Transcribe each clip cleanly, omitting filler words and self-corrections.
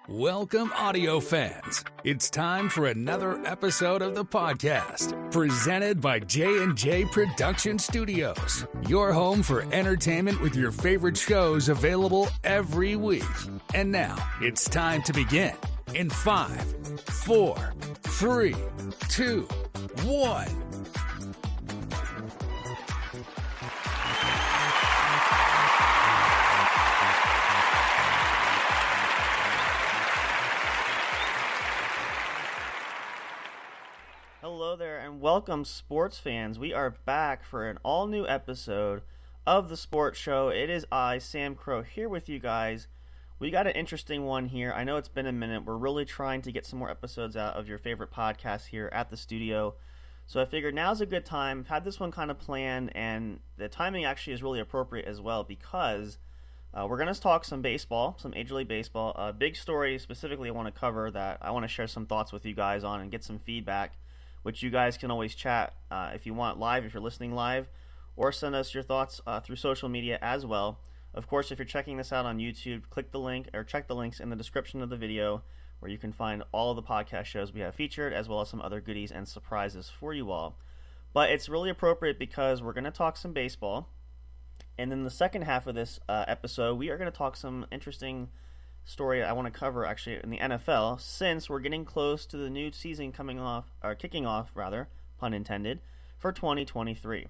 Welcome, audio fans. It's time for another episode of the podcast, presented by J&J Production Studios, your home for entertainment with your favorite shows available every week. And now, it's time to begin in 5, 4, 3, 2, 1. Hello there and welcome, sports fans. We are back for an all-new episode of the Sports Show. It is I, Sam Crow, here with you guys. We got an interesting one here. I know it's been a minute. We're really trying to get some more episodes out of your favorite podcasts here at the studio. So I figured now's a good time. I've had this one kind of planned, and the timing actually is really appropriate as well because we're going to talk some baseball, some Major League Baseball. A big story specifically I want to cover that I want to share some thoughts with you guys on and get some feedback, which you guys can always chat if you want live, if you're listening live, or send us your thoughts through social media as well. Of course, if you're checking this out on YouTube, click the link or check the links in the description of the video where you can find all of the podcast shows we have featured, as well as some other goodies and surprises for you all. But it's really appropriate because we're going to talk some baseball, and then the second half of this episode, we are going to talk some interesting story I want to cover actually in the NFL, since we're getting close to the new season kicking off, pun intended, for 2023.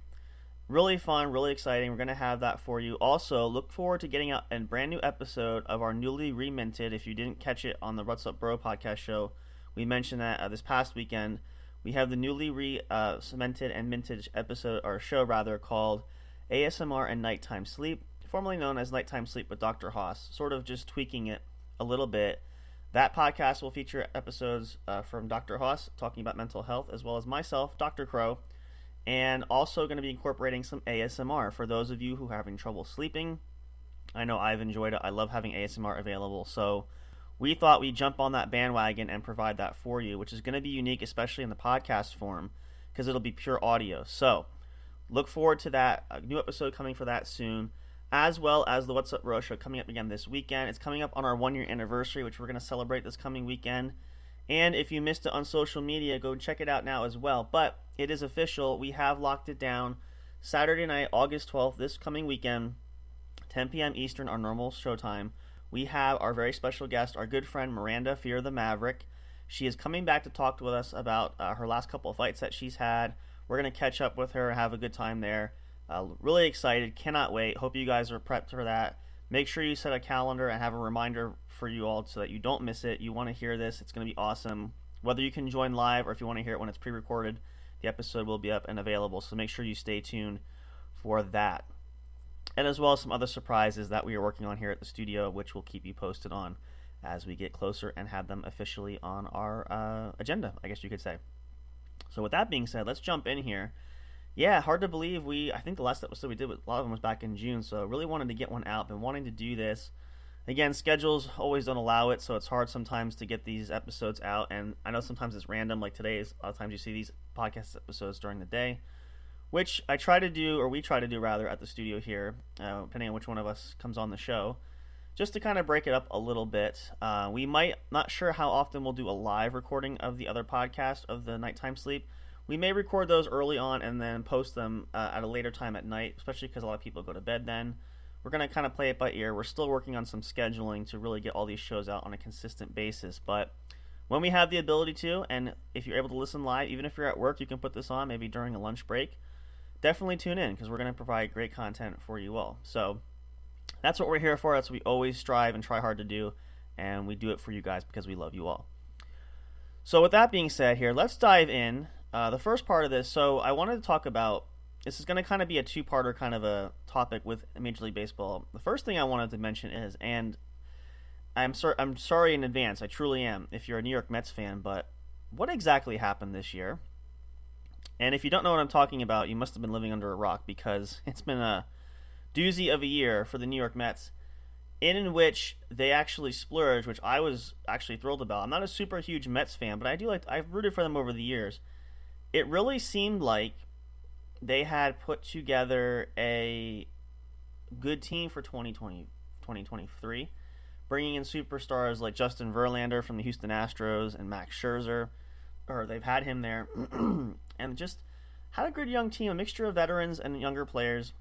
Really fun, really exciting. We're going to have that for you. Also, look forward to getting out a brand new episode of our newly reminted, if you didn't catch it on the What's Up Bro podcast show, we mentioned that this past weekend. We have the newly cemented and minted episode, or show rather, called ASMR and Nighttime Sleep, formerly known as Nighttime Sleep with Dr. Haas, sort of just tweaking it a little bit. That podcast will feature episodes from Dr. Haas talking about mental health, as well as myself, Dr. Crow, and also going to be incorporating some ASMR for those of you who are having trouble sleeping. I know I've enjoyed it. I love having ASMR available, so we thought we'd jump on that bandwagon and provide that for you, which is going to be unique, especially in the podcast form, because it'll be pure audio. So look forward to that. A new episode coming for that soon, as well as the What's Up Bro show coming up again this weekend. It's coming up on our 1-year anniversary, which we're going to celebrate this coming weekend. And if you missed it on social media, go check it out now as well. But it is official. We have locked it down. Saturday night, August 12th, this coming weekend, 10 p.m. Eastern, our normal showtime. We have our very special guest, our good friend Miranda Fear the Maverick. She is coming back to talk with us about her last couple of fights that she's had. We're going to catch up with her and have a good time there. Really excited. Cannot wait. Hope you guys are prepped for that. Make sure you set a calendar and have a reminder for you all so that you don't miss it. You want to hear this. It's going to be awesome. Whether you can join live or if you want to hear it when it's pre-recorded, the episode will be up and available. So make sure you stay tuned for that. And as well as some other surprises that we are working on here at the studio, which we'll keep you posted on as we get closer and have them officially on our agenda, I guess you could say. So with that being said, let's jump in here. Yeah, hard to believe I think the last episode we did, a lot of them was back in June, so really wanted to get one out. Been wanting to do this. Again, schedules always don't allow it, so it's hard sometimes to get these episodes out, and I know sometimes it's random, like today's. A lot of times you see these podcast episodes during the day, which I try to do, or we try to do rather, at the studio here, depending on which one of us comes on the show, just to kind of break it up a little bit. We might, not sure how often we'll do a live recording of the other podcast of the Nighttime Sleep. We may record those early on and then post them at a later time at night, especially because a lot of people go to bed then. We're going to kind of play it by ear. We're still working on some scheduling to really get all these shows out on a consistent basis. But when we have the ability to, and if you're able to listen live, even if you're at work, you can put this on maybe during a lunch break. Definitely tune in because we're going to provide great content for you all. So that's what we're here for. That's what we always strive and try hard to do. And we do it for you guys because we love you all. So with that being said here, let's dive in. The first part of this, so I wanted to talk about, this is going to kind of be a two-parter kind of a topic with Major League Baseball. The first thing I wanted to mention is, and I'm sorry in advance, I truly am, if you're a New York Mets fan, but what exactly happened this year? And if you don't know what I'm talking about, you must have been living under a rock, because it's been a doozy of a year for the New York Mets, in which they actually splurged, which I was actually thrilled about. I'm not a super huge Mets fan, but I've rooted for them over the years. It really seemed like they had put together a good team for 2023. bringing in superstars like Justin Verlander from the Houston Astros and Max Scherzer, or they've had him there, and just had a good young team, a mixture of veterans and younger players.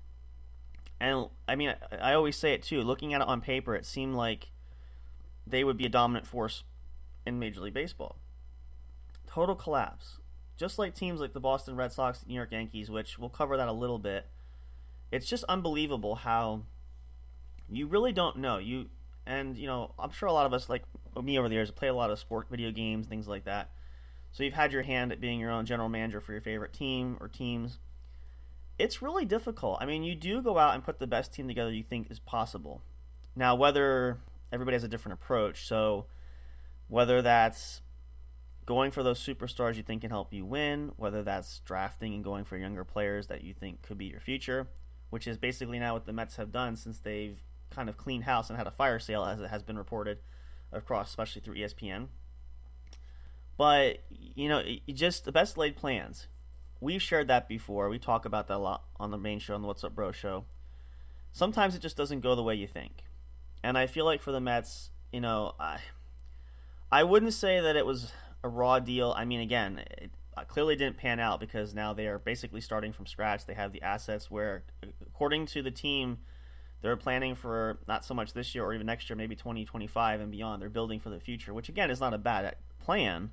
And I mean, I always say it too, looking at it on paper, it seemed like they would be a dominant force in Major League Baseball. Total collapse. Just like teams like the Boston Red Sox, the New York Yankees, which we'll cover that a little bit. It's just unbelievable how you really don't know. I'm sure a lot of us, like me over the years, play a lot of sport video games, things like that. So you've had your hand at being your own general manager for your favorite team or teams. It's really difficult. I mean, you do go out and put the best team together you think is possible. Now, whether everybody has a different approach, so whether that's going for those superstars you think can help you win, whether that's drafting and going for younger players that you think could be your future, which is basically now what the Mets have done since they've kind of cleaned house and had a fire sale, as it has been reported across, especially through ESPN. But, just the best laid plans. We've shared that before. We talk about that a lot on the main show, on the What's Up Bro show. Sometimes it just doesn't go the way you think. And I feel like for the Mets, I wouldn't say that it was a raw deal. I mean, again, it clearly didn't pan out because now they are basically starting from scratch. They have the assets where, according to the team, they're planning for not so much this year or even next year, maybe 2025 and beyond. They're building for the future, which, again, is not a bad plan.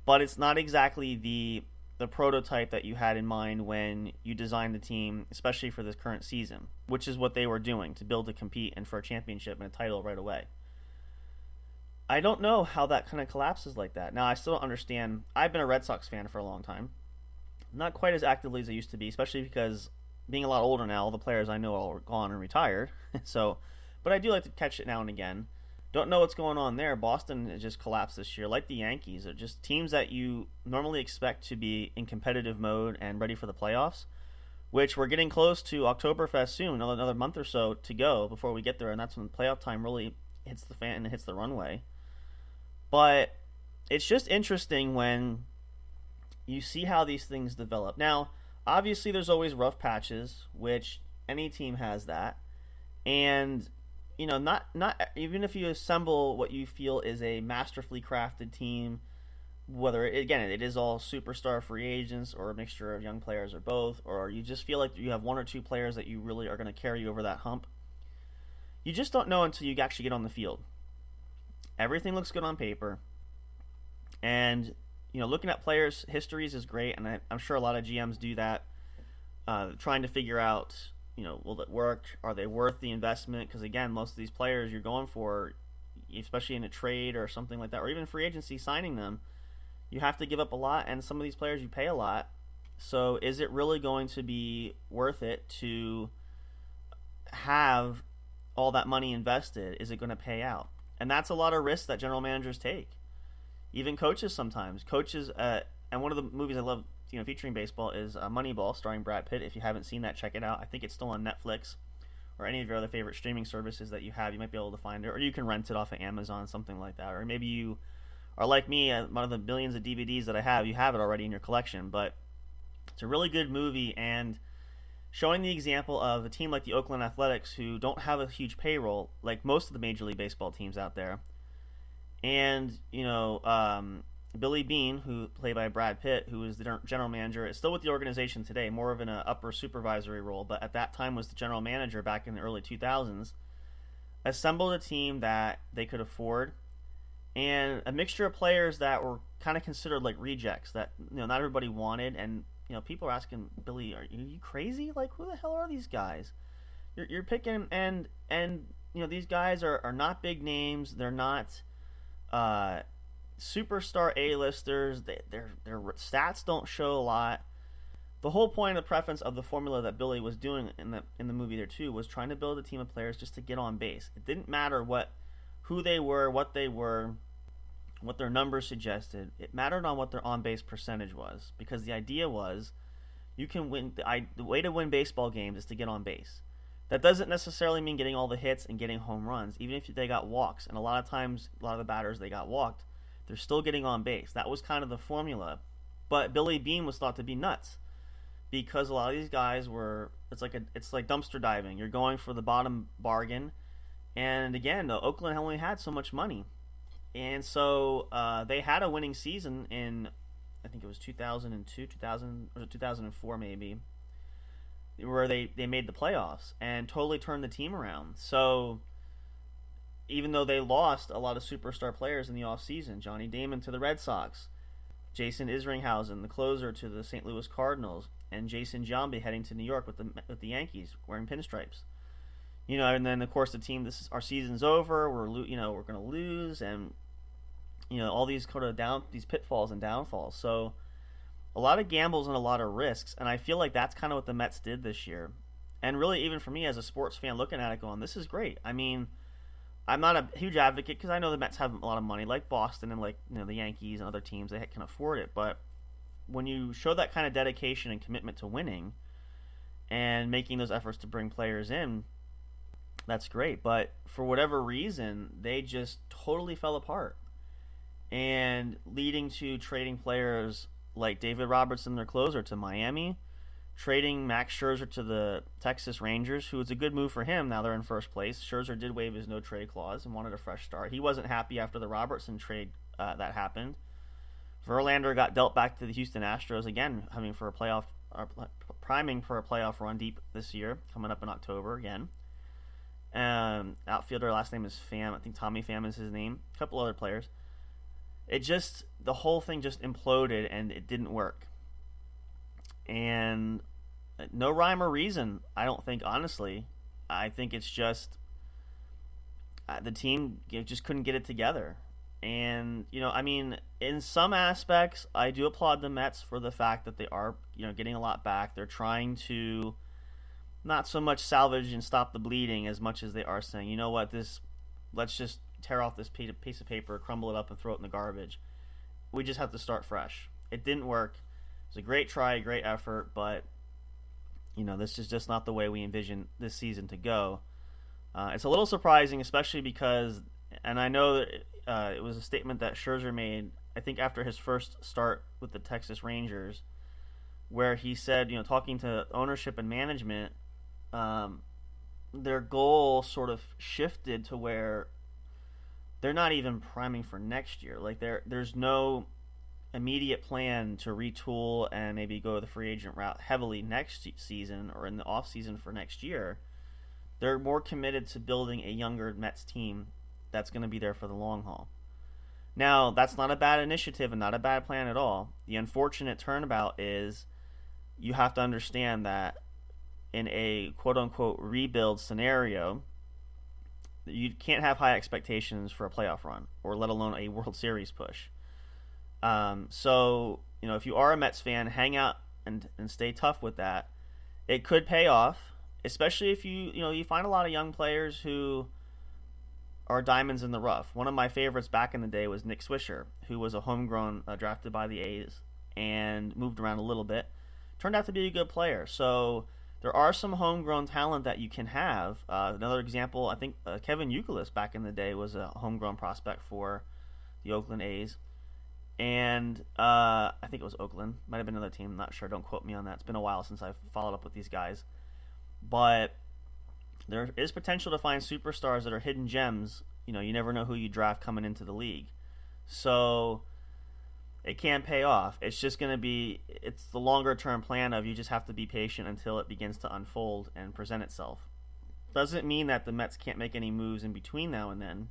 But it's not exactly the prototype that you had in mind when you designed the team, especially for this current season, which is what they were doing, to build to compete and for a championship and a title right away. I don't know how that kind of collapses like that. Now, I still don't understand. I've been a Red Sox fan for a long time. Not quite as actively as I used to be, especially because being a lot older now, all the players I know are gone and retired. But I do like to catch it now and again. Don't know what's going on there. Boston has just collapsed this year, like the Yankees. They're just teams that you normally expect to be in competitive mode and ready for the playoffs, which we're getting close to Oktoberfest soon, another month or so to go before we get there, and that's when playoff time really hits the fan and hits the runway. But it's just interesting when you see how these things develop. Now, obviously there's always rough patches, which any team has that. And not even if you assemble what you feel is a masterfully crafted team, whether it is all superstar free agents or a mixture of young players or both, or you just feel like you have one or two players that you really are going to carry you over that hump, you just don't know until you actually get on the field. Everything looks good on paper, and looking at players' histories is great, and I'm sure a lot of GMs do that, trying to figure out, will it work? Are they worth the investment? Because again, most of these players you're going for, especially in a trade or something like that, or even free agency signing them, you have to give up a lot, and some of these players you pay a lot. So is it really going to be worth it to have all that money invested? Is it going to pay out? And that's a lot of risks that general managers take. Even coaches sometimes. And one of the movies I love, featuring baseball is Moneyball, starring Brad Pitt. If you haven't seen that, check it out. I think it's still on Netflix or any of your other favorite streaming services that you have. You might be able to find it, or you can rent it off of Amazon, something like that. Or maybe you are like me, one of the billions of DVDs that I have, you have it already in your collection. But it's a really good movie, and showing the example of a team like the Oakland Athletics, who don't have a huge payroll like most of the Major League Baseball teams out there. And, Billy Beane, who played by Brad Pitt, who is the general manager, is still with the organization today, more of an upper supervisory role, but at that time was the general manager back in the early 2000s, assembled a team that they could afford, and a mixture of players that were kind of considered like rejects that not everybody wanted. And people are asking, Billy, are you crazy? Like, who the hell are these guys? You're picking, and these guys are not big names. They're not superstar A-listers. Their stats don't show a lot. The whole point of the preference of the formula that Billy was doing in the movie there too was trying to build a team of players just to get on base. It didn't matter who they were, what their numbers suggested. It mattered on what their on-base percentage was, because the idea was you can win. The way to win baseball games is to get on base. That doesn't necessarily mean getting all the hits and getting home runs, even if they got walks. And a lot of times, a lot of the batters, they got walked. They're still getting on base. That was kind of the formula. But Billy Beane was thought to be nuts, because a lot of these guys it's like dumpster diving. You're going for the bottom bargain, And again, Oakland only had so much money. And so they had a winning season in, I think it was 2002, 2000, or 2004 maybe, where they made the playoffs and totally turned the team around. So even though they lost a lot of superstar players in the offseason, Johnny Damon to the Red Sox, Jason Isringhausen, the closer, to the St. Louis Cardinals, and Jason Giambi heading to New York with the Yankees wearing pinstripes. And then of course the team. Our season's over. We're going to lose, and all these kind of these pitfalls and downfalls. So a lot of gambles and a lot of risks, and I feel like that's kind of what the Mets did this year. And really, even for me as a sports fan looking at it, going, this is great. I mean, I'm not a huge advocate because I know the Mets have a lot of money, like Boston and like the Yankees and other teams. They can afford it, but when you show that kind of dedication and commitment to winning and making those efforts to bring players in, that's great. But for whatever reason, they just totally fell apart, and leading to trading players like David Robertson, their closer, to Miami, trading Max Scherzer to the Texas Rangers, who was a good move for him. Now they're in first place. Scherzer did waive his no-trade clause and wanted a fresh start. He wasn't happy after the Robertson trade that happened. Verlander got dealt back to the Houston Astros, again, priming for a playoff run deep this year, coming up in October again. Outfielder, last name is Pham. I think Tommy Pham is his name. A couple other players. The whole thing just imploded, and it didn't work. And no rhyme or reason, I don't think, honestly. I think it's just the team just couldn't get it together. And, in some aspects, I do applaud the Mets for the fact that they are, getting a lot back. They're trying to not so much salvage and stop the bleeding as much as they are saying, you know what, let's just tear off this piece of paper, crumble it up, and throw it in the garbage. We just have to start fresh. It didn't work. It was a great try, a great effort, but this is just not the way we envision this season to go. It's a little surprising, especially because, and I know that it was a statement that Scherzer made, I think after his first start with the Texas Rangers, where he said, talking to ownership and management, their goal sort of shifted to where they're not even priming for next year. Like there's no immediate plan to retool and maybe go the free agent route heavily next season or in the off season for next year. They're more committed to building a younger Mets team that's going to be there for the long haul. Now, that's not a bad initiative and not a bad plan at all. The unfortunate turnabout is you have to understand that in a quote-unquote rebuild scenario, you can't have high expectations for a playoff run, or let alone a World Series push. So, if you are a Mets fan, hang out and stay tough with that. It could pay off, especially if you find a lot of young players who are diamonds in the rough. One of my favorites back in the day was Nick Swisher, who was a homegrown drafted by the A's and moved around a little bit. Turned out to be a good player. So there are some homegrown talent that you can have. Another example, I think Kevin Youkilis back in the day was a homegrown prospect for the Oakland A's. And I think it was Oakland. Might have been another team. I'm not sure. Don't quote me on that. It's been a while since I've followed up with these guys. But there is potential to find superstars that are hidden gems. You never know who you draft coming into the league. So it can pay off. It's just going to be, it's the longer term plan of you just have to be patient until it begins to unfold and present itself. Doesn't mean that the Mets can't make any moves in between now and then,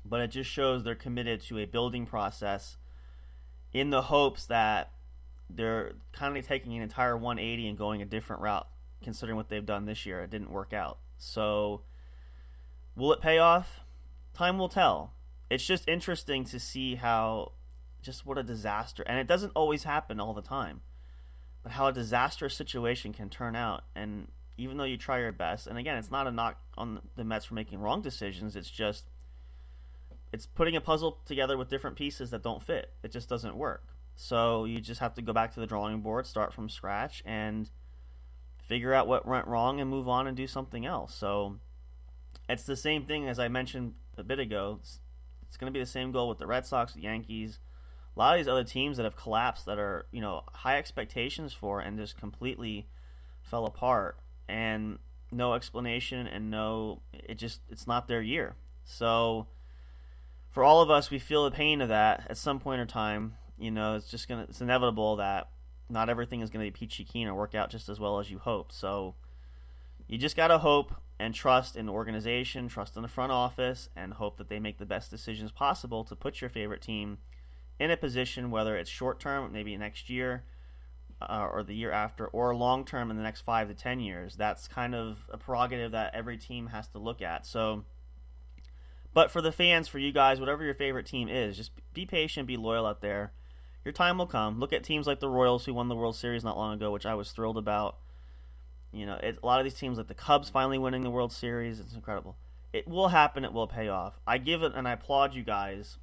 but it just shows they're committed to a building process in the hopes that they're kind of taking an entire 180 and going a different route, considering what they've done this year. It didn't work out. So will it pay off? Time will tell. It's just interesting to see what a disaster, and it doesn't always happen all the time, but how a disastrous situation can turn out. And even though you try your best, and again, it's not a knock on the Mets for making wrong decisions, it's putting a puzzle together with different pieces that don't fit. It just doesn't work. So you just have to go back to the drawing board, start from scratch, and figure out what went wrong and move on and do something else. So it's the same thing as I mentioned a bit ago. It's going to be the same goal with the Red Sox, the Yankees, a lot of these other teams that have collapsed that are, high expectations for and just completely fell apart. And, no explanation, and it's not their year. So for all of us, we feel the pain of that at some point in time. It's inevitable that not everything is going to be peachy keen or work out just as well as you hope. So you just got to hope and trust in the organization, trust in the front office, and hope that they make the best decisions possible to put your favorite team in a position, whether it's short term, maybe next year or the year after, or long term in the next 5 to 10 years. That's kind of a prerogative that every team has to look at. So, but for the fans, for you guys, whatever your favorite team is, just be patient, be loyal out there. Your time will come. Look at teams like the Royals, who won the World Series not long ago, which I was thrilled about. A lot of these teams, like the Cubs finally winning the World Series, it's incredible. It will happen. It will pay off. I give it, and I applaud you guys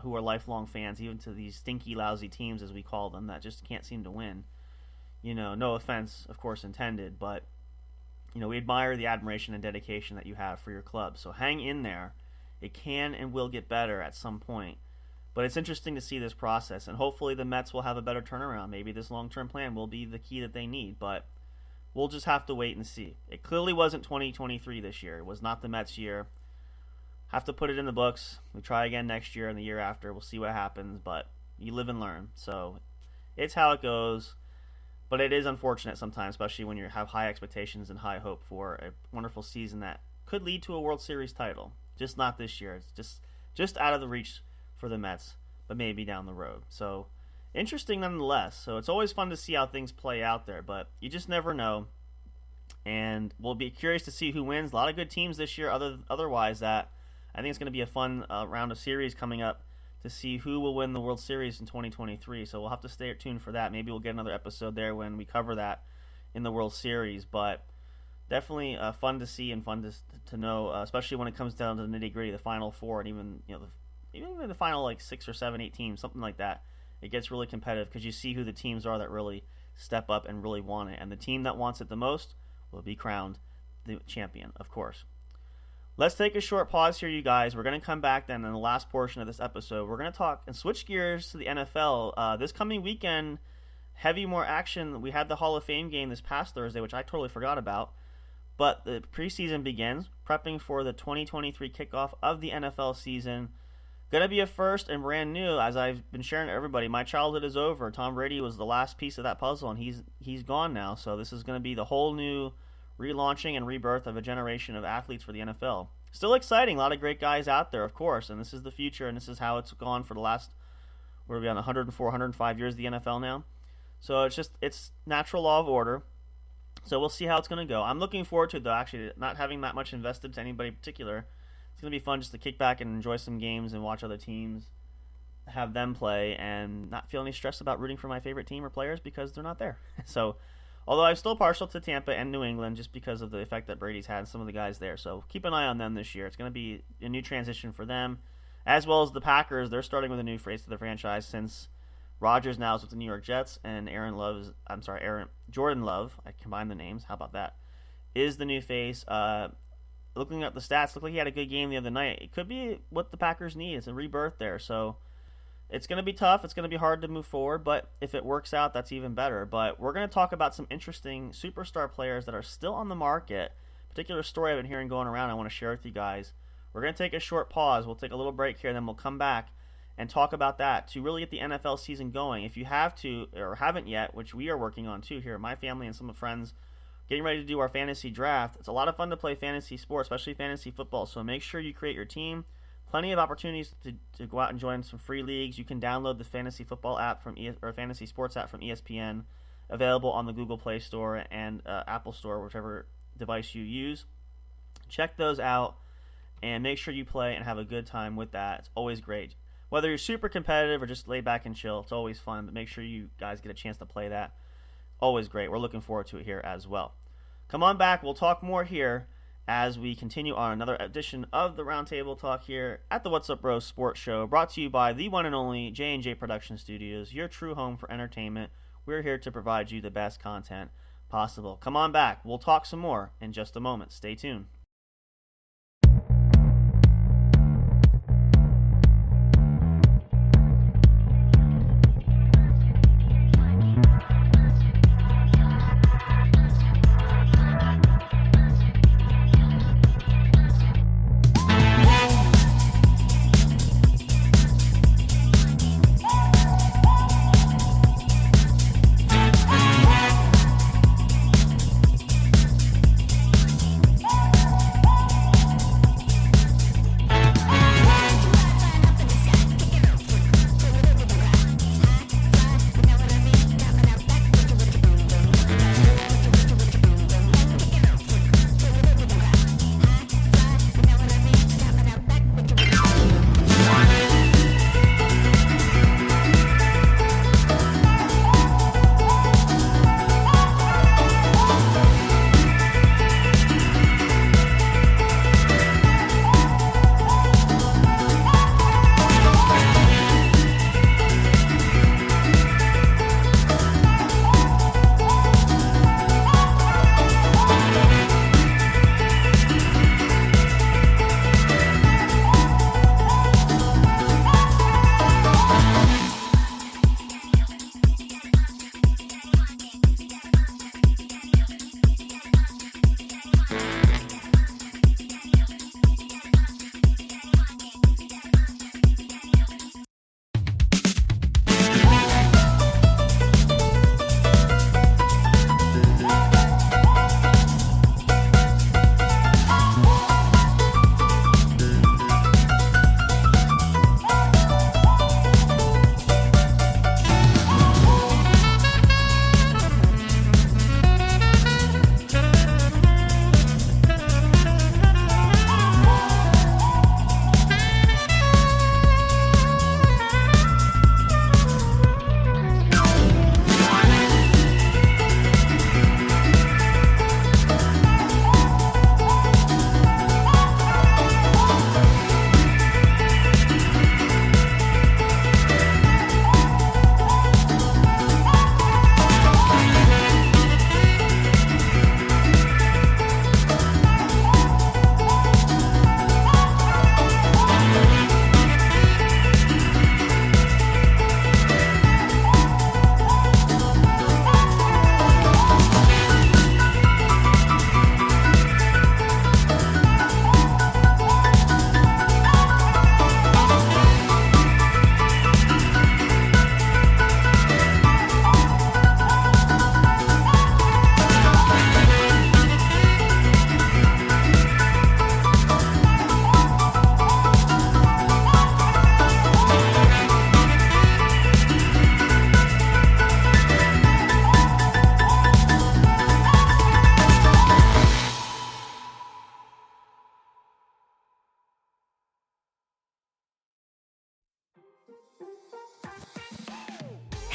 who are lifelong fans, even to these stinky, lousy teams, as we call them, that just can't seem to win. No offense, of course, intended, but we admire the admiration and dedication that you have for your club. So hang in there. It can and will get better at some point. But it's interesting to see this process, and hopefully the Mets will have a better turnaround. Maybe this long-term plan will be the key that they need, but we'll just have to wait and see. It clearly wasn't 2023 this year. It was not the Mets' year. Have to put it in the books. We try again next year and the year after. We'll see what happens, but you live and learn. So it's how it goes. But it is unfortunate sometimes, especially when you have high expectations and high hope for a wonderful season that could lead to a World Series title. Just not this year. It's just out of the reach for the Mets, but maybe down the road. So interesting nonetheless. So it's always fun to see how things play out there, but you just never know. And we'll be curious to see who wins. A lot of good teams this year otherwise that I think it's going to be a fun round of series coming up to see who will win the World Series in 2023. So we'll have to stay tuned for that. Maybe we'll get another episode there when we cover that in the World Series. But definitely fun to see and fun to know, especially when it comes down to the nitty-gritty, the Final Four, and even the final 6 or 7, 8 teams, something like that. It gets really competitive because you see who the teams are that really step up and really want it. And the team that wants it the most will be crowned the champion, of course. Let's take a short pause here, you guys. We're going to come back then in the last portion of this episode. We're going to talk and switch gears to the NFL. This coming weekend, more action. We had the Hall of Fame game this past Thursday, which I totally forgot about. But the preseason begins, prepping for the 2023 kickoff of the NFL season. Going to be a first and brand new, as I've been sharing to everybody. My childhood is over. Tom Brady was the last piece of that puzzle, and he's gone now. So this is going to be the whole new relaunching and rebirth of a generation of athletes for the NFL. Still exciting. A lot of great guys out there, of course, and this is the future, and this is how it's gone for the last, we're on 104, 105 years of the NFL now. So it's natural law of order. So we'll see how it's going to go. I'm looking forward to it, though, actually, not having that much invested to anybody in particular. It's going to be fun just to kick back and enjoy some games and watch other teams, have them play, and not feel any stress about rooting for my favorite team or players because they're not there. So, although I'm still partial to Tampa and New England just because of the effect that Brady's had on some of the guys there. So keep an eye on them this year. It's going to be a new transition for them, as well as the Packers. They're starting with a new face to the franchise since Rodgers now is with the New York Jets, and Jordan Love, I combined the names, how about that, is the new face. Looking at the stats, looked like he had a good game the other night. It could be what the Packers need. It's a rebirth there. So it's going to be tough. It's going to be hard to move forward, but if it works out, that's even better. But we're going to talk about some interesting superstar players that are still on the market. Particular story I've been hearing going around I want to share with you guys. We're going to take a short pause. We'll take a little break here, then we'll come back and talk about that to really get the NFL season going. If you have to or haven't yet, which we are working on too here, my family and some of friends, getting ready to do our fantasy draft. It's a lot of fun to play fantasy sports, especially fantasy football. So make sure you create your team. Plenty of opportunities to go out and join some free leagues. You can download the fantasy football app or fantasy sports app from ESPN, available on the Google Play Store and Apple Store, whichever device you use. Check those out and make sure you play and have a good time with that. It's always great. Whether you're super competitive or just lay back and chill, it's always fun. But make sure you guys get a chance to play that. Always great. We're looking forward to it here as well. Come on back. We'll talk more here as we continue on another edition of the Roundtable Talk here at the What's Up Bro Sports Show, brought to you by the one and only J&J Production Studios, your true home for entertainment. We're here to provide you the best content possible. Come on back. We'll talk some more in just a moment. Stay tuned.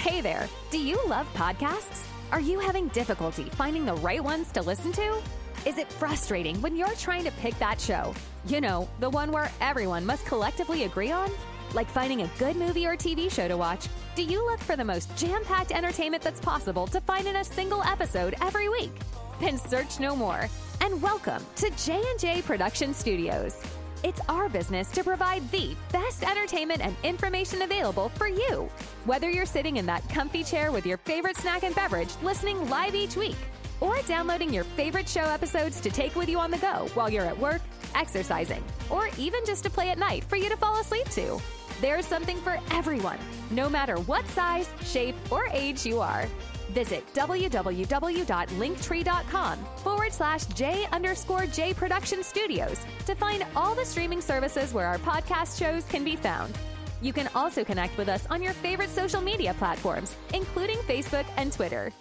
Hey there, do you love podcasts? Are you having difficulty finding the right ones to listen to? Is it frustrating when you're trying to pick that show? You know, the one where everyone must collectively agree on? Like finding a good movie or TV show to watch, do you look for the most jam-packed entertainment that's possible to find in a single episode every week? Then search no more, and welcome to J&J Production Studios. It's our business to provide the best entertainment and information available for you. Whether you're sitting in that comfy chair with your favorite snack and beverage listening live each week, or downloading your favorite show episodes to take with you on the go while you're at work, exercising, or even just to play at night for you to fall asleep to. There's something for everyone, no matter what size, shape, or age you are. Visit www.linktree.com/J_J Production Studios to find all the streaming services where our podcast shows can be found. You can also connect with us on your favorite social media platforms, including Facebook and Twitter.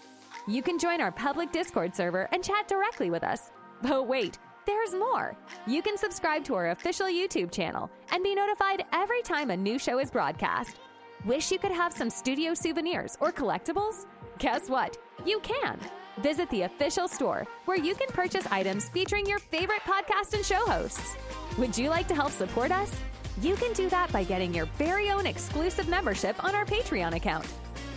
You can join our public Discord server and chat directly with us. But wait, there's more. You can subscribe to our official YouTube channel and be notified every time a new show is broadcast. Wish you could have some studio souvenirs or collectibles? Guess what? You can. Visit the official store where you can purchase items featuring your favorite podcast and show hosts. Would you like to help support us? You can do that by getting your very own exclusive membership on our Patreon account.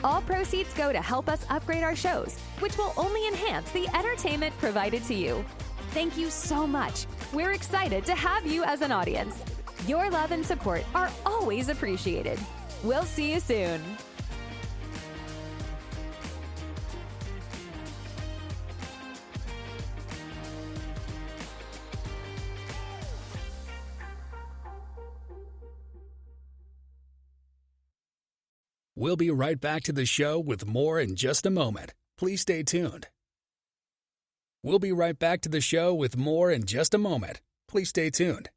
All proceeds go to help us upgrade our shows, which will only enhance the entertainment provided to you. Thank you so much. We're excited to have you as an audience. Your love and support are always appreciated. We'll see you soon. We'll be right back to the show with more in just a moment. Please stay tuned. We'll be right back to the show with more in just a moment. Please stay tuned.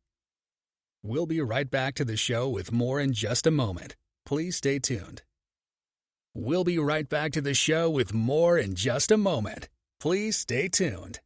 We'll be right back to the show with more in just a moment. Please stay tuned. We'll be right back to the show with more in just a moment. Please stay tuned.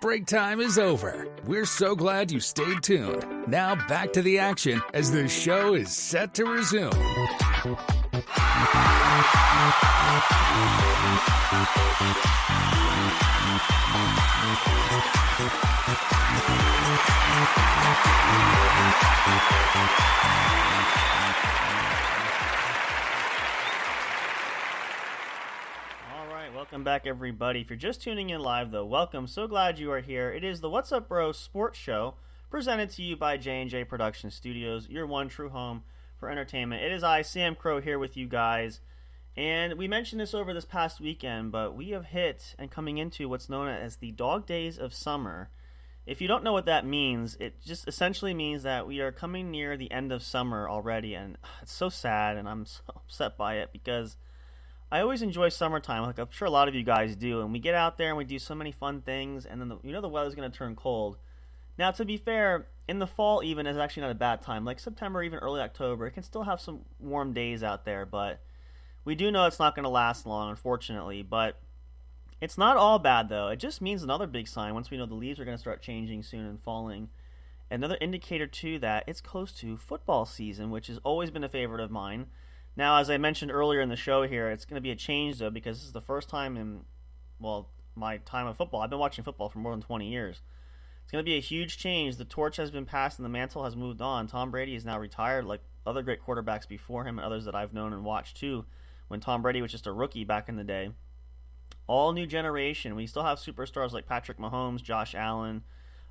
Break time is over. We're so glad you stayed tuned. Now back to the action as the show is set to resume. Welcome back, everybody. If you're just tuning in live, though, welcome. So glad you are here. It is the What's Up Bro Sports Show, presented to you by J&J Production Studios, your one true home for entertainment. It is I, Sam Crow, here with you guys. And we mentioned this over this past weekend, but we have hit and coming into what's known as the dog days of summer. If you don't know what that means, it just essentially means that we are coming near the end of summer already, and it's so sad, and I'm so upset by it because I always enjoy summertime, like I'm sure a lot of you guys do, and we get out there and we do so many fun things, and then the weather's going to turn cold. Now, to be fair, in the fall even is actually not a bad time. Like September, even early October, it can still have some warm days out there, but we do know it's not going to last long, unfortunately. But it's not all bad, though. It just means another big sign, once we know the leaves are going to start changing soon and falling. Another indicator, too, that it's close to football season, which has always been a favorite of mine. Now, as I mentioned earlier in the show here, it's going to be a change, though, because this is the first time in, my time of football. I've been watching football for more than 20 years. It's going to be a huge change. The torch has been passed and the mantle has moved on. Tom Brady is now retired, like other great quarterbacks before him and others that I've known and watched, too, when Tom Brady was just a rookie back in the day. All new generation. We still have superstars like Patrick Mahomes, Josh Allen,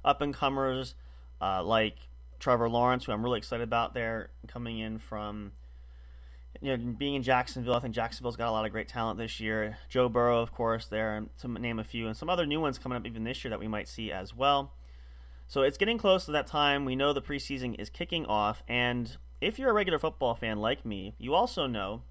up-and-comers like Trevor Lawrence, who I'm really excited about there, coming in from being in Jacksonville. I think Jacksonville's got a lot of great talent this year. Joe Burrow, of course, there, to name a few, and some other new ones coming up even this year that we might see as well. So it's getting close to that time. We know the preseason is kicking off, and if you're a regular football fan like me, you also know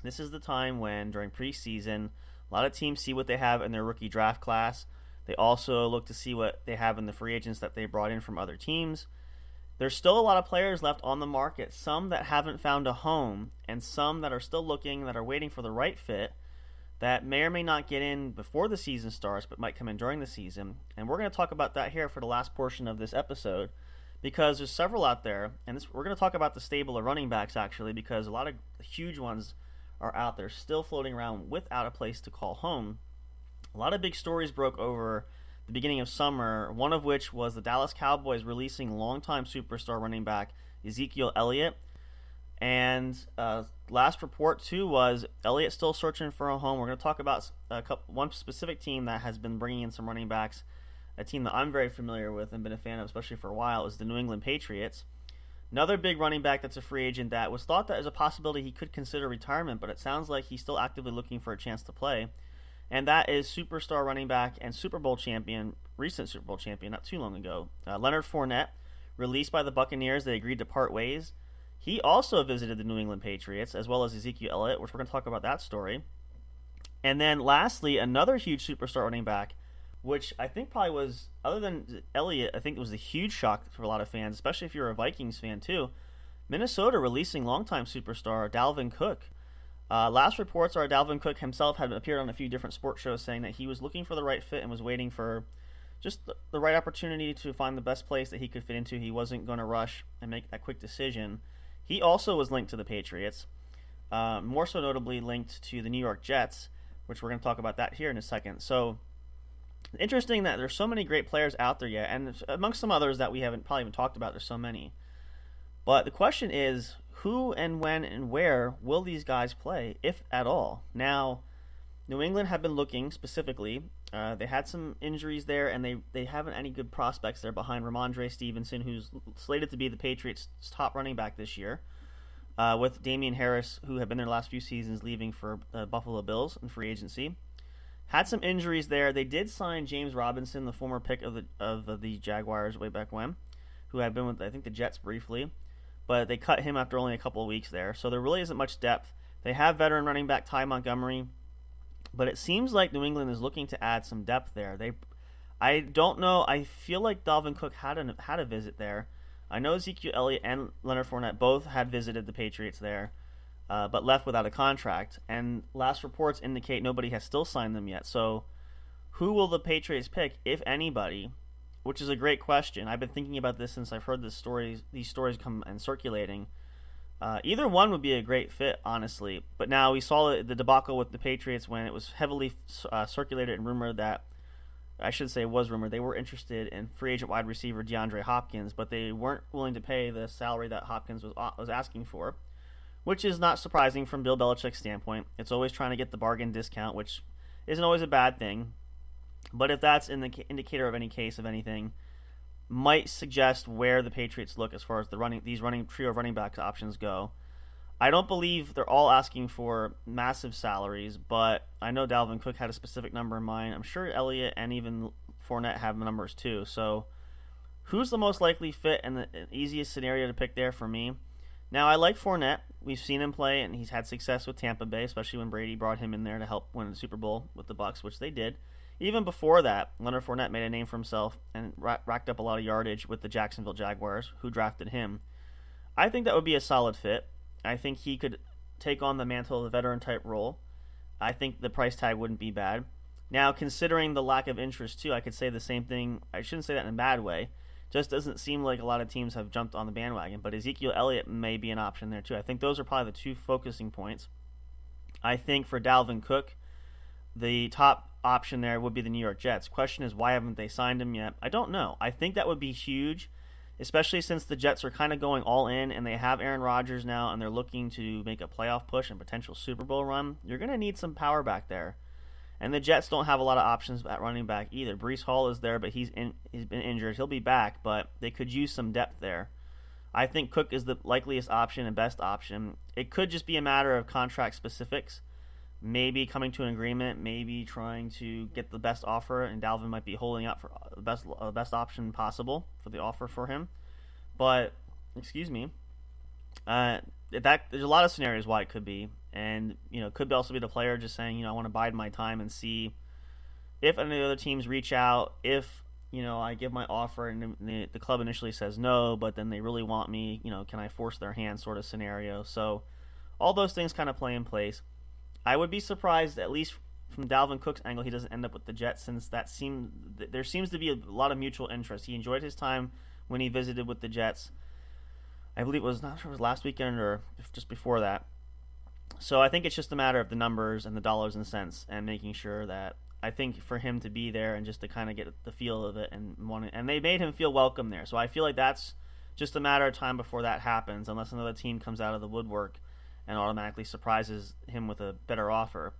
this is the time when, during preseason, a lot of teams see what they have in their rookie draft class. They also look to see what they have in the free agents that they brought in from other teams. There's still a lot of players left on the market, some that haven't found a home, and some that are still looking, that are waiting for the right fit, that may or may not get in before the season starts, but might come in during the season. And we're going to talk about that here for the last portion of this episode, because there's several out there, and we're going to talk about the stable of running backs, actually, because a lot of huge ones are out there still floating around without a place to call home. A lot of big stories broke over the beginning of summer, one of which was the Dallas Cowboys releasing longtime superstar running back Ezekiel Elliott. And last report, too, was Elliott still searching for a home. We're going to talk about one specific team that has been bringing in some running backs, a team that I'm very familiar with and been a fan of, especially for a while, is the New England Patriots. Another big running back that's a free agent that was thought that as a possibility he could consider retirement, but it sounds like he's still actively looking for a chance to play. And that is superstar running back and Super Bowl champion, recent Super Bowl champion, not too long ago, Leonard Fournette, released by the Buccaneers. They agreed to part ways. He also visited the New England Patriots, as well as Ezekiel Elliott, which we're going to talk about that story. And then lastly, another huge superstar running back, which I think probably was, other than Elliott, I think it was a huge shock for a lot of fans, especially if you're a Vikings fan too. Minnesota releasing longtime superstar Dalvin Cook. Last reports are Dalvin Cook himself had appeared on a few different sports shows saying that he was looking for the right fit and was waiting for just the right opportunity to find the best place that he could fit into. He wasn't going to rush and make that quick decision. He also was linked to the Patriots, more so notably linked to the New York Jets, which we're going to talk about that here in a second. So interesting that there's so many great players out there yet, and amongst some others that we haven't probably even talked about, there's so many. But the question is, who and when and where will these guys play, if at all? Now, New England have been looking specifically. They had some injuries there, and they haven't any good prospects there behind Ramondre Stevenson, who's slated to be the Patriots' top running back this year, with Damian Harris, who had been there the last few seasons, leaving for Buffalo Bills in free agency. Had some injuries there. They did sign James Robinson, the former pick of the Jaguars way back when, who had been with, I think, the Jets briefly. But they cut him after only a couple of weeks there. So there really isn't much depth. They have veteran running back Ty Montgomery, but it seems like New England is looking to add some depth there. I don't know. I feel like Dalvin Cook had a visit there. I know Ezekiel Elliott and Leonard Fournette both had visited the Patriots there, but left without a contract. And last reports indicate nobody has still signed them yet. So Who will the Patriots pick, if anybody? Which is a great question. I've been thinking about this since I've heard these stories come and circulating. Either one would be a great fit, honestly. But now we saw the debacle with the Patriots when it was heavily circulated and rumored that, I should say it was rumored, they were interested in free agent wide receiver DeAndre Hopkins, but they weren't willing to pay the salary that Hopkins was asking for, which is not surprising from Bill Belichick's standpoint. It's always trying to get the bargain discount, which isn't always a bad thing. But if that's an indicator of any case of anything, might suggest where the Patriots look as far as these trio of running back options go. I don't believe they're all asking for massive salaries, but I know Dalvin Cook had a specific number in mind. I'm sure Elliott and even Fournette have numbers too. So who's the most likely fit and the easiest scenario to pick there for me? Now, I like Fournette. We've seen him play, and he's had success with Tampa Bay, especially when Brady brought him in there to help win the Super Bowl with the Bucs, which they did. Even before that, Leonard Fournette made a name for himself and racked up a lot of yardage with the Jacksonville Jaguars, who drafted him. I think that would be a solid fit. I think he could take on the mantle of the veteran-type role. I think the price tag wouldn't be bad. Now, considering the lack of interest, too, I could say the same thing. I shouldn't say that in a bad way. Just doesn't seem like a lot of teams have jumped on the bandwagon. But Ezekiel Elliott may be an option there, too. I think those are probably the two focusing points. I think for Dalvin Cook, the top option there would be the New York Jets. Question is, why haven't they signed him yet? I don't know. I think that would be huge, especially since the Jets are kind of going all in and they have Aaron Rodgers now and they're looking to make a playoff push and potential Super Bowl run. You're going to need some power back there. And the Jets don't have a lot of options at running back either. Breece Hall is there, but he's been injured. He'll be back, but they could use some depth there. I think Cook is the likeliest option and best option. It could just be a matter of contract specifics. Maybe coming to an agreement, maybe trying to get the best offer, and Dalvin might be holding out for the best option possible for the offer for him. But, there's a lot of scenarios why it could be, and it could also be the player just saying, I want to bide my time and see if any of the other teams reach out. If I give my offer and the club initially says no, but then they really want me, can I force their hand sort of scenario. So all those things kind of play in place. I would be surprised, at least from Dalvin Cook's angle, he doesn't end up with the Jets, since there seems to be a lot of mutual interest. He enjoyed his time when he visited with the Jets. I believe it was last weekend or just before that. So I think it's just a matter of the numbers and the dollars and cents and making sure that, I think for him to be there and just to kind of get the feel of it and they made him feel welcome there. So I feel like that's just a matter of time before that happens, unless another team comes out of the woodwork and automatically surprises him with a better offer.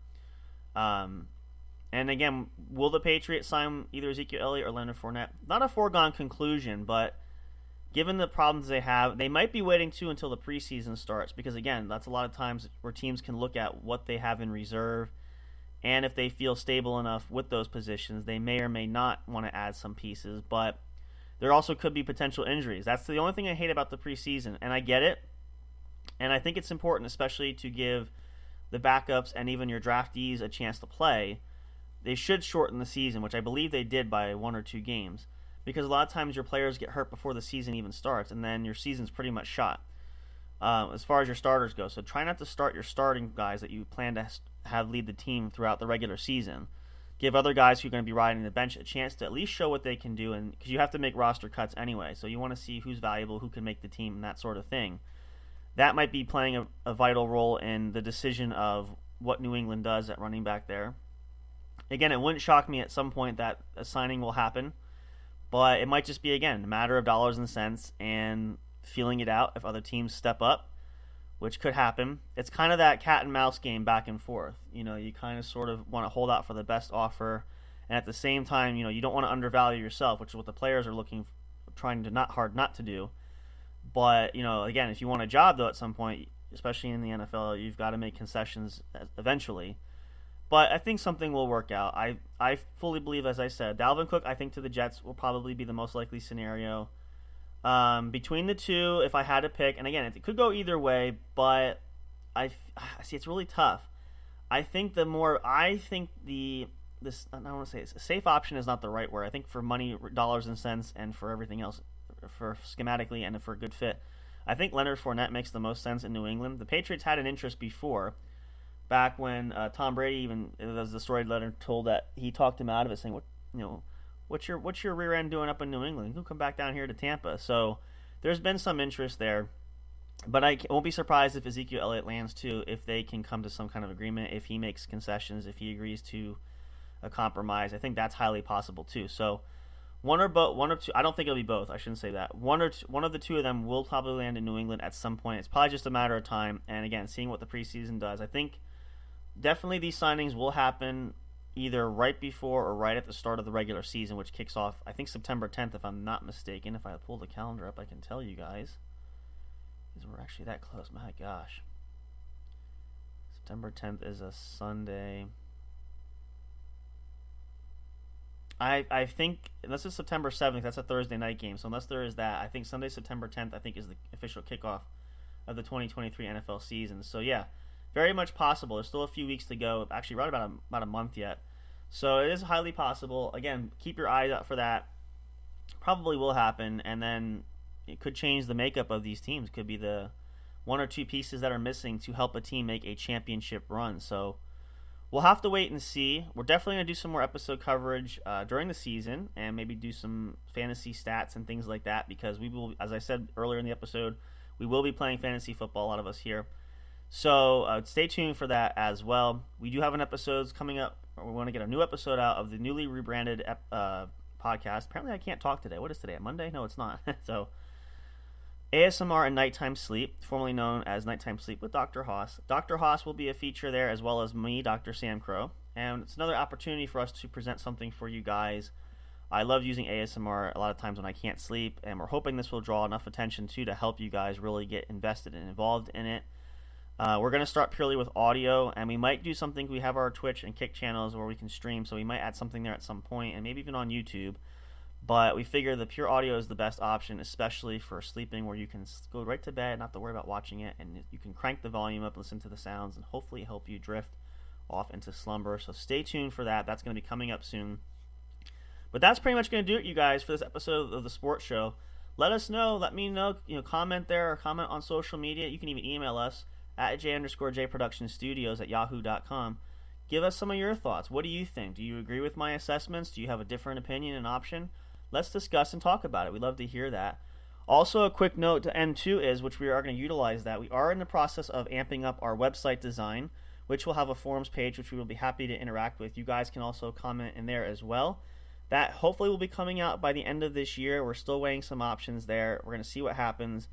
And again, will the Patriots sign either Ezekiel Elliott or Leonard Fournette? Not a foregone conclusion, but given the problems they have, they might be waiting until the preseason starts, because again, that's a lot of times where teams can look at what they have in reserve, and if they feel stable enough with those positions, they may or may not want to add some pieces, but there also could be potential injuries. That's the only thing I hate about the preseason, and I get it. And I think it's important, especially to give the backups and even your draftees a chance to play. They should shorten the season, which I believe they did by 1 or 2 games, because a lot of times your players get hurt before the season even starts, and then your season's pretty much shot as far as your starters go. So try not to start your starting guys that you plan to have lead the team throughout the regular season. Give other guys who are going to be riding the bench a chance to at least show what they can do, and because you have to make roster cuts anyway, so you want to see who's valuable, who can make the team, and that sort of thing. That might be playing a vital role in the decision of what New England does at running back there. Again, it wouldn't shock me at some point that a signing will happen, but it might just be, again, a matter of dollars and cents and feeling it out if other teams step up, which could happen. It's kind of that cat and mouse game back and forth. You kind of sort of want to hold out for the best offer, and at the same time, you don't want to undervalue yourself, which is what the players are trying to not to do. But, again, if you want a job, though, at some point, especially in the NFL, you've got to make concessions eventually. But I think something will work out. I fully believe, as I said, Dalvin Cook, I think, to the Jets will probably be the most likely scenario. Between the two, if I had to pick, and again, it could go either way, but I see it's really tough. I don't want to say it's a safe option is not the right word. I think for money, dollars and cents, and for everything else, for schematically and for a good fit, I think Leonard Fournette makes the most sense in New England. The Patriots had an interest before, back when Tom Brady even, as the story letter told, that he talked him out of it, saying, what's your rear end doing up in New England? You can come back down here to Tampa. So there's been some interest there. But I won't be surprised if Ezekiel Elliott lands too, if they can come to some kind of agreement, if he makes concessions, if he agrees to a compromise. I think that's highly possible too. So one or two. I don't think it'll be both. I shouldn't say that. One of the two of them will probably land in New England at some point. It's probably just a matter of time. And again, seeing what the preseason does, I think definitely these signings will happen either right before or right at the start of the regular season, which kicks off, I think, September 10th, if I'm not mistaken. If I pull the calendar up, I can tell you guys. Because we're actually that close. My gosh. September 10th is a Sunday. I think, unless it's September 7th, that's a Thursday night game. So unless there is that, I think Sunday, September 10th, I think is the official kickoff of the 2023 NFL season. So yeah, very much possible. There's still a few weeks to go. Actually, right about a month yet. So it is highly possible. Again, keep your eyes out for that. Probably will happen, and then it could change the makeup of these teams. It could be the one or two pieces that are missing to help a team make a championship run. So we'll have to wait and see. We're definitely going to do some more episode coverage during the season and maybe do some fantasy stats and things like that, because we will, as I said earlier in the episode, we will be playing fantasy football, a lot of us here. So stay tuned for that as well. We do have an episode coming up. We want to get a new episode out of the newly rebranded podcast. Apparently I can't talk today. What is today? Monday? No, it's not. So ASMR and Nighttime Sleep, formerly known as Nighttime Sleep with Dr. Haas. Dr. Haas will be a feature there, as well as me, Dr. Sam Crow. And it's another opportunity for us to present something for you guys. I love using ASMR a lot of times when I can't sleep, and we're hoping this will draw enough attention too to help you guys really get invested and involved in it. We're going to start purely with audio, and we might do something. We have our Twitch and Kick channels where we can stream, so we might add something there at some point, and maybe even on YouTube. But we figure the pure audio is the best option, especially for sleeping, where you can go right to bed, not have to worry about watching it, and you can crank the volume up, listen to the sounds, and hopefully help you drift off into slumber. So stay tuned for that. That's going to be coming up soon. But that's pretty much going to do it, you guys, for this episode of the Sports Show. Let us know. Let me know. Comment there or comment on social media. You can even email us at j_jproductionstudios@yahoo.com. Give us some of your thoughts. What do you think? Do you agree with my assessments? Do you have a different opinion and option? Let's discuss and talk about it. We'd love to hear that. Also, a quick note to end too is, which we are going to utilize that, we are in the process of amping up our website design, which will have a forums page, which we will be happy to interact with. You guys can also comment in there as well. That hopefully will be coming out by the end of this year. We're still weighing some options there. We're going to see what happens,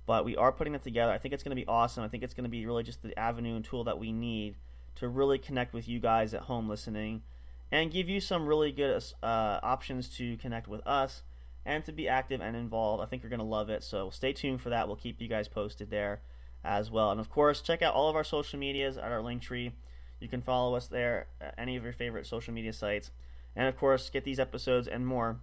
but we are putting it together. I think it's going to be awesome. I think it's going to be really just the avenue and tool that we need to really connect with you guys at home listening and give you some really good options to connect with us and to be active and involved. I think you're going to love it, so stay tuned for that. We'll keep you guys posted there as well. And of course, check out all of our social medias at our link tree. You can follow us there at any of your favorite social media sites. And of course, get these episodes and more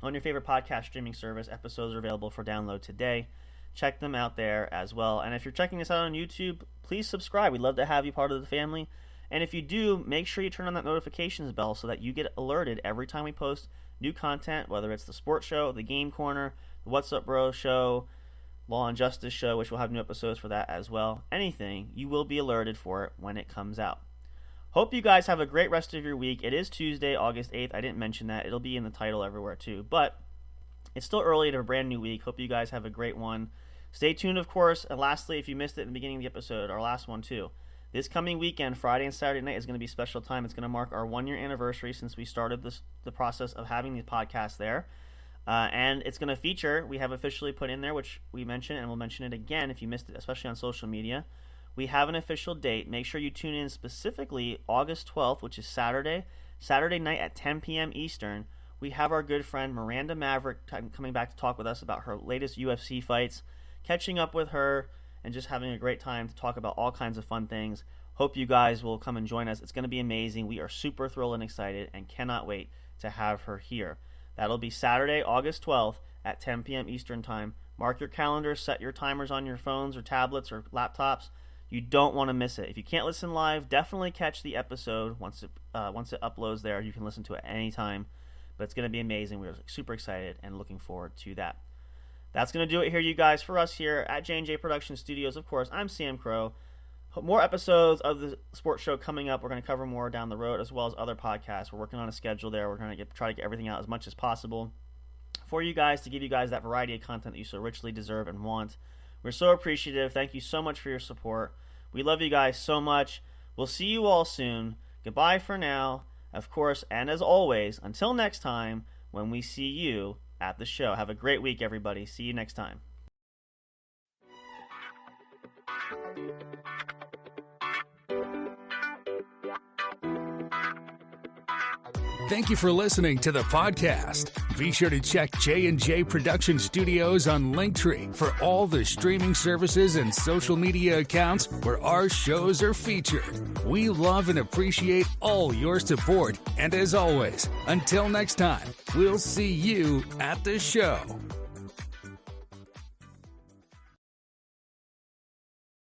on your favorite podcast streaming service. Episodes are available for download today. Check them out there as well. And if you're checking us out on YouTube, please subscribe. We'd love to have you part of the family. And if you do, make sure you turn on that notifications bell so that you get alerted every time we post new content, whether it's the Sports Show, the Game Corner, the What's Up Bro Show, Law and Justice Show, which we'll have new episodes for that as well. Anything, you will be alerted for it when it comes out. Hope you guys have a great rest of your week. It is Tuesday, August 8th. I didn't mention that. It'll be in the title everywhere too. But it's still early to a brand new week. Hope you guys have a great one. Stay tuned, of course. And lastly, if you missed it in the beginning of the episode, our last one too, this coming weekend, Friday and Saturday night, is going to be a special time. It's going to mark our 1-year anniversary since we started the process of having these podcasts there. And it's going to feature, we have officially put in there, which we mentioned, and we'll mention it again if you missed it, especially on social media. We have an official date. Make sure you tune in specifically August 12th, which is Saturday night at 10 p.m. Eastern. We have our good friend Miranda Maverick coming back to talk with us about her latest UFC fights, catching up with her, and just having a great time to talk about all kinds of fun things. Hope you guys will come and join us. It's going to be amazing. We are super thrilled and excited and cannot wait to have her here. That'll be Saturday, August 12th at 10 p.m. Eastern Time. Mark your calendars, set your timers on your phones or tablets or laptops. You don't want to miss it. If you can't listen live, definitely catch the episode once it uploads there. You can listen to it anytime, but it's going to be amazing. We're super excited and looking forward to that. That's going to do it here, you guys, for us here at J&J Production Studios. Of course, I'm Sam Crow. more episodes of the sports show coming up. We're going to cover more down the road, as well as other podcasts. We're working on a schedule there. We're going to try to get everything out as much as possible for you guys, to give you guys that variety of content that you so richly deserve and want. We're so appreciative. Thank you so much for your support. We love you guys so much. We'll see you all soon. Goodbye for now, of course, and as always, until next time when we see you at the show. Have a great week, everybody. See you next time. Thank you for listening to the podcast. Be sure to check J&J Production Studios on Linktree for all the streaming services and social media accounts where our shows are featured. We love and appreciate all your support. And as always, until next time, we'll see you at the show.